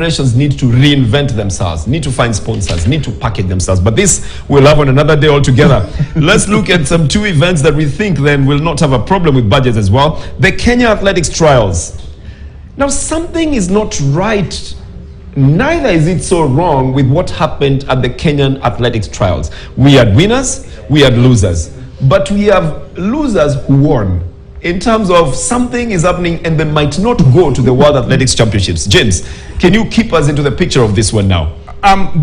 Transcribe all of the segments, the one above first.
federations need to reinvent themselves, need to find sponsors, need to package themselves. But this we'll have on another day altogether. Let's look at some two events that we think then will not have a problem with budgets as well. The Kenyan Athletics trials. Now, something is not right. Neither is it so wrong with what happened at the Kenyan Athletics trials. We had winners, we had losers. But we have losers who won. In terms of something is happening and they might not go to the World Athletics Championships. James, can you keep us into the picture of this one now?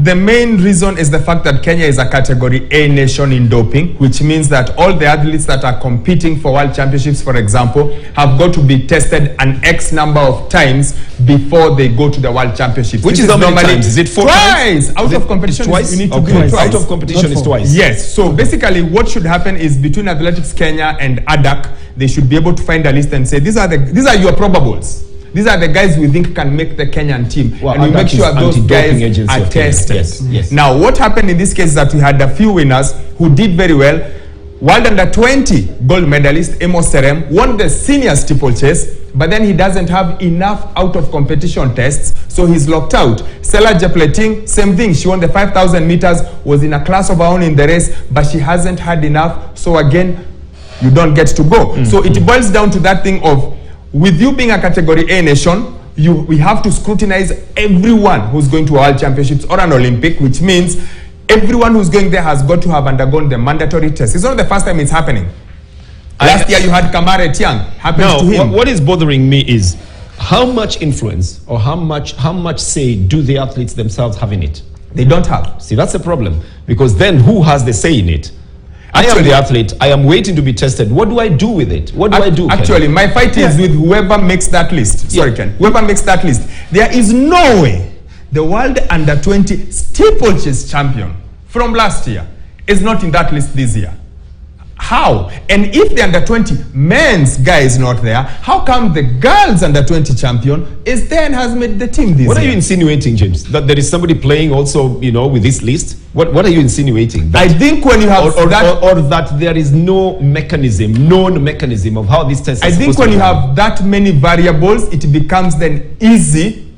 The main reason is the fact that Kenya is a category A nation in doping, which means that all the athletes that are competing for world championships, for example, have got to be tested an X number of times before they go to the world championships. Which is how many times? Is it four twice? Times? Out of competition, twice? You need to okay. do it twice. Out of competition is twice. Yes. So basically, what should happen is between Athletics Kenya and ADAC, they should be able to find a list and say, these are your probables. These are the guys we think can make the Kenyan team. Well, and we make sure those guys are tested. Yes. Now, what happened in this case is that we had a few winners who did very well. World Under 20 gold medalist Amos Serem won the senior steeplechase, but then he doesn't have enough out of competition tests, so he's locked out. Stella Jepleting, same thing. She won the 5,000 meters, was in a class of her own in the race, but she hasn't had enough. So again, you don't get to go. So it boils down to that thing of, with you being a category A nation, we have to scrutinize everyone who's going to a world championships or an Olympic, which means everyone who's going there has got to have undergone the mandatory test. It's not the first time it's happening. Last year you had Kamare Tiang, happened to him. What is bothering me is how much influence or how much say do the athletes themselves have in it? They don't have. See, that's a problem, because then who has the say in it? I am the athlete. I am waiting to be tested. What do I do with it? What do I do? Actually, Ken? My fight is with whoever makes that list. Sorry, Ken. Whoever makes that list. There is no way the World Under 20 steeplechase champion from last year is not in that list this year. How? And if the Under 20 men's guy is not there, how come the girls Under 20 champion is there and has made the team this year? What are you insinuating, James? That there is somebody playing also, with this list? What are you insinuating? I think when you have or that there is no known mechanism of how this test is I think when you have that many variables, it becomes then easy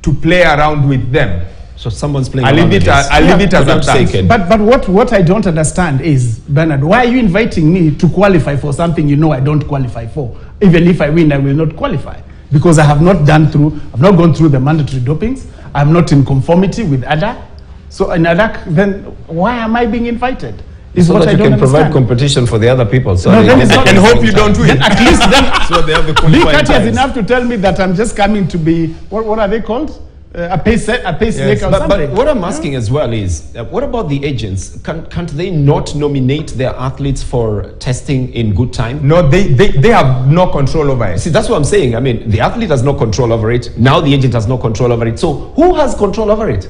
to play around with them. So someone's playing. I'll leave it as that. But what I don't understand is, Bernard, why are you inviting me to qualify for something I don't qualify for? Even if I win, I will not qualify because I have not gone through the mandatory dopings. I'm not in conformity with ADAC. So in ADAC, then why am I being invited? Is what I don't understand. Provide competition for the other people. So and hope you don't win. Then at least then so they have the qualifying times. Is enough to tell me that I'm just coming to be what are they called? A pacemaker or something. But what I'm asking as well is, what about the agents? Can't they not nominate their athletes for testing in good time? No, they have no control over it. See, that's what I'm saying. I mean, the athlete has no control over it. Now the agent has no control over it. So who has control over it?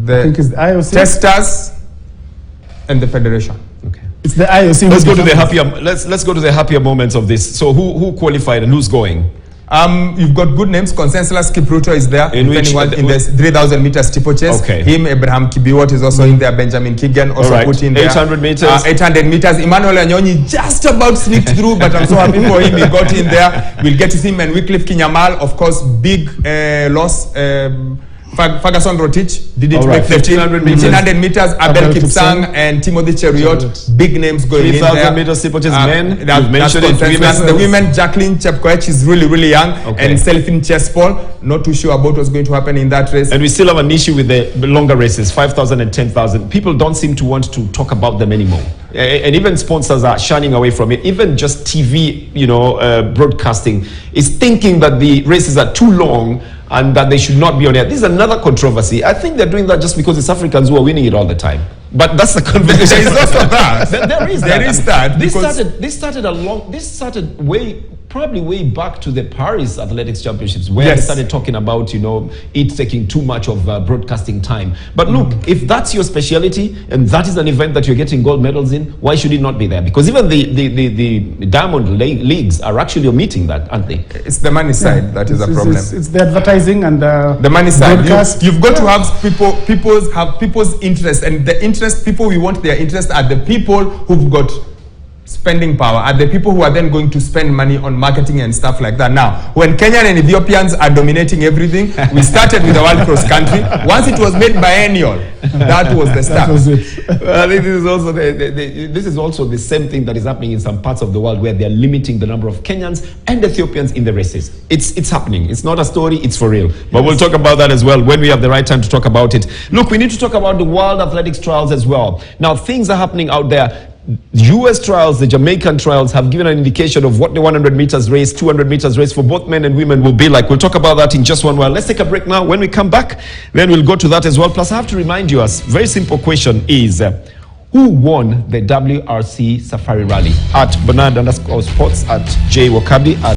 I think it's the IOC. Testers and the federation. Okay. It's the IOC. Let's go to the happier. Let's go to the happier moments of this. So who qualified and who's going? You've got good names. Consensus Kipruto is there. In the 3,000 meter steeplechase. Okay. Him, Abraham Kibiwot is also in there. Benjamin Kigen also put in there. 800 meters. 800 meters. Emmanuel Anyonyi just about sneaked through, but I'm so happy for him. He got in there. We'll get to him. And Wycliffe Kinyamal, of course, big loss. Ferguson Rotich didn't make the 1500 meters. Abel Kipsang and Timothy Cheruiyot, big names going in there. 3,000 meters steeplechase men. That's the women. Jacqueline Chepkoech is really young, and Selfin Chespol. Not too sure about what's going to happen in that race. And we still have an issue with the longer races, 5,000 and 10,000. People don't seem to want to talk about them anymore. And even sponsors are shunning away from it. Even just TV, broadcasting is thinking that the races are too long and that they should not be on air. This is another controversy. I think they're doing that just because it's Africans who are winning it all the time. But that's the conversation. There is also that. There is that. This started probably way back to the Paris Athletics Championships, where they started talking about, it taking too much of broadcasting time. But look, if that's your specialty and that is an event that you're getting gold medals in, why should it not be there? Because even the Diamond Leagues are actually omitting that, aren't they? It's the money side that is a problem. It's the advertising and the money side. You've got to have people's interest, and the interest people we want their interest are the people who've got spending power are the people who are then going to spend money on marketing and stuff like that. Now, when Kenyan and Ethiopians are dominating everything, we started with the World Cross Country. Once it was made biennial, that was the start. That was it. I think this is also the same thing that is happening in some parts of the world where they are limiting the number of Kenyans and Ethiopians in the races. It's happening. It's not a story, it's for real. But we'll talk about that as well when we have the right time to talk about it. Look, we need to talk about the World Athletics trials as well. Now, things are happening out there. US trials, the Jamaican trials, have given an indication of what the 100 meters race, 200 meters race for both men and women will be like. We'll talk about that in just one while. Let's take a break now. When we come back, then we'll go to that as well. Plus, I have to remind you, a very simple question is, who won the WRC Safari Rally? At Bernard_Sports, at J Wakabi, at